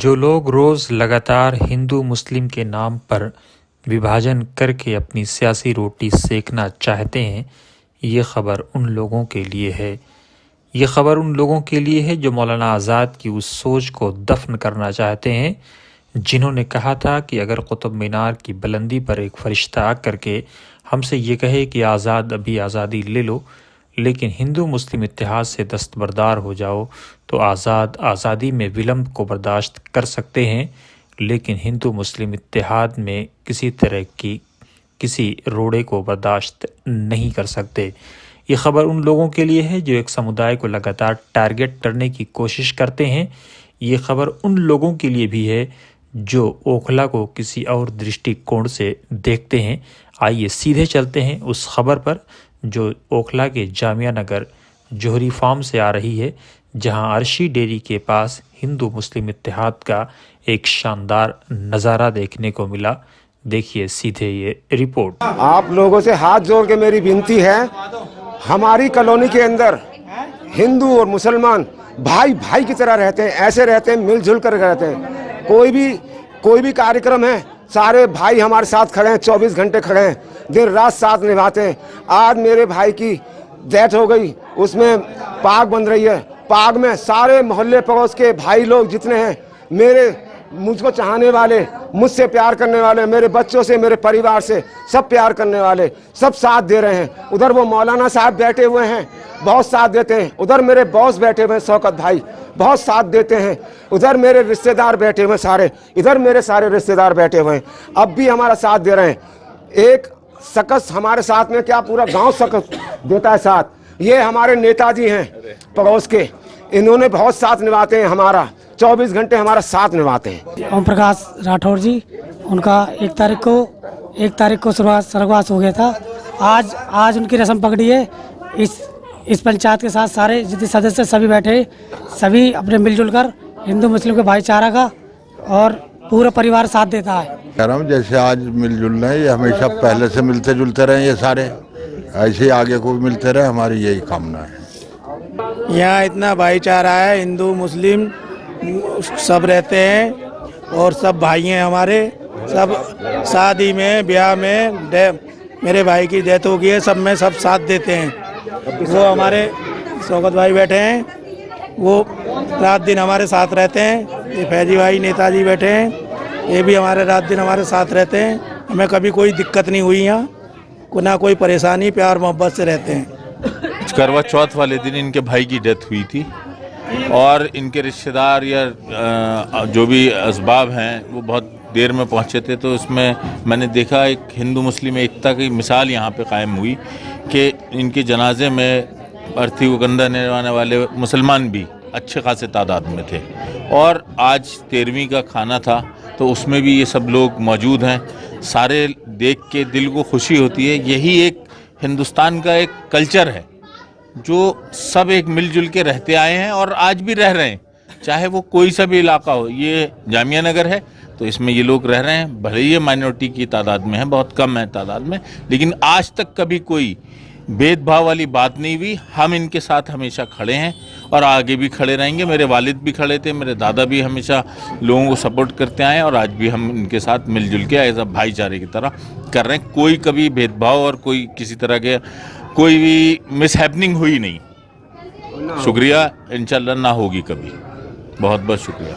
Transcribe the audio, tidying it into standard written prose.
जो लोग रोज़ लगातार हिंदू मुस्लिम के नाम पर विभाजन करके अपनी सियासी रोटी सेकना चाहते हैं, ये ख़बर उन लोगों के लिए है। ये ख़बर उन लोगों के लिए है जो मौलाना आज़ाद की उस सोच को दफन करना चाहते हैं, जिन्होंने कहा था कि अगर कुतुब मीनार की बुलंदी पर एक फ़रिश्ता आकर के हमसे ये कहे कि आज़ाद अभी आज़ादी ले लो, लेकिन हिंदू मुस्लिम इत्तेहाद से दस्तबरदार हो जाओ, तो आज़ाद आज़ादी में विलम्ब को बर्दाश्त कर सकते हैं, लेकिन हिंदू मुस्लिम इत्तेहाद में किसी तरह की किसी रोड़े को बर्दाश्त नहीं कर सकते। ये ख़बर उन लोगों के लिए है जो एक समुदाय को लगातार टारगेट करने की कोशिश करते हैं। ये ख़बर उन लोगों के लिए भी है जो ओखला को किसी और दृष्टिकोण से देखते हैं। आइए सीधे चलते हैं उस ख़बर पर जो ओखला के जामिया नगर जोहरी फार्म से आ रही है, जहां अर्शी डेयरी के पास हिंदू मुस्लिम इत्तेहाद का एक शानदार नज़ारा देखने को मिला। देखिए सीधे ये रिपोर्ट। आप लोगों से हाथ जोड़ के मेरी विनती है, हमारी कॉलोनी के अंदर हिंदू और मुसलमान भाई भाई की तरह रहते हैं, ऐसे रहते हैं, मिलजुल कर रहते हैं। कोई भी कार्यक्रम है, सारे भाई हमारे साथ खड़े हैं, 24 घंटे खड़े हैं, दिन रात साथ निभाते हैं। आज मेरे भाई की डेथ हो गई, उसमें पाग बन रही है। पाग में सारे मोहल्ले पड़ोस के भाई लोग जितने हैं, मुझको चाहने वाले, मुझसे प्यार करने वाले, मेरे बच्चों से, मेरे परिवार से सब प्यार करने वाले, सब साथ दे रहे हैं। उधर वो मौलाना साहब बैठे हुए हैं, बहुत साथ देते हैं। उधर मेरे बॉस बैठे हुए हैं, शौकत भाई, बहुत साथ देते हैं। उधर मेरे रिश्तेदार बैठे हुए सारे, इधर मेरे सारे रिश्तेदार बैठे हुए हैं, अब भी हमारा साथ दे रहे हैं। एक शख्स हमारे साथ में क्या पूरा गांव शख्स देता है साथ। ये हमारे नेताजी हैं पड़ोस के, इन्होंने बहुत साथ निभाते हैं, हमारा 24 घंटे हमारा साथ निभाते हैं। ओम प्रकाश राठौर जी, उनका एक तारीख को स्वर्गवास हो गया था। आज उनकी रस्म पकड़ी है। इस पंचायत के साथ सारे जितने सदस्य सभी बैठे, सभी अपने मिलजुल कर हिंदू मुस्लिम के भाईचारा का और पूरा परिवार साथ देता है। कह रहा हूँ जैसे आज मिलजुल रहे हैं, ये हमेशा पहले से मिलते जुलते रहे, ये सारे ऐसे ही आगे को भी मिलते रहे, हमारी यही कामना है। यहाँ इतना भाईचारा है, हिंदू मुस्लिम सब रहते हैं और सब भाई हैं हमारे। सब शादी में, ब्याह में, मेरे भाई की डेथ हो गई है, सब में सब साथ देते हैं। वो हमारे शौकत भाई बैठे हैं, वो रात दिन हमारे साथ रहते हैं। ये फैजी भाई नेताजी बैठे हैं, ये भी हमारे रात दिन हमारे साथ रहते हैं। हमें कभी कोई दिक्कत नहीं हुई, यहाँ ना कोई परेशानी, प्यार मोहब्बत से रहते हैं। करवा चौथ वाले दिन इनके भाई की डेथ हुई थी और इनके रिश्तेदार या जो भी असबाब हैं वो बहुत देर में पहुंचे थे, तो उसमें मैंने देखा एक हिंदू मुस्लिम एकता की मिसाल यहाँ पे कायम हुई कि इनके जनाजे में अर्थी को कंधा निर्वाने वाले मुसलमान भी अच्छे खासे तादाद में थे। और आज 13वीं का खाना था, तो उसमें भी ये सब लोग मौजूद हैं। सारे देख के दिल को खुशी होती है। यही एक हिंदुस्तान का एक कल्चर है जो सब एक मिलजुल के रहते आए हैं और आज भी रह रहे हैं, चाहे वो कोई सा भी इलाका हो। ये जामिया नगर है तो इसमें ये लोग रह रहे हैं, भले ये माइनॉरिटी की तादाद में है, बहुत कम है तादाद में, लेकिन आज तक कभी कोई भेदभाव वाली बात नहीं हुई। हम इनके साथ हमेशा खड़े हैं और आगे भी खड़े रहेंगे। मेरे वालिद भी खड़े थे, मेरे दादा भी हमेशा लोगों को सपोर्ट करते आए और आज भी हम इनके साथ मिलजुल के एज अ भाईचारे की तरह कर रहे हैं। कोई कभी भेदभाव और कोई किसी तरह के कोई भी मिसहैपनिंग हुई नहीं। शुक्रिया, इंशाल्लाह ना होगी कभी। बहुत बहुत शुक्रिया।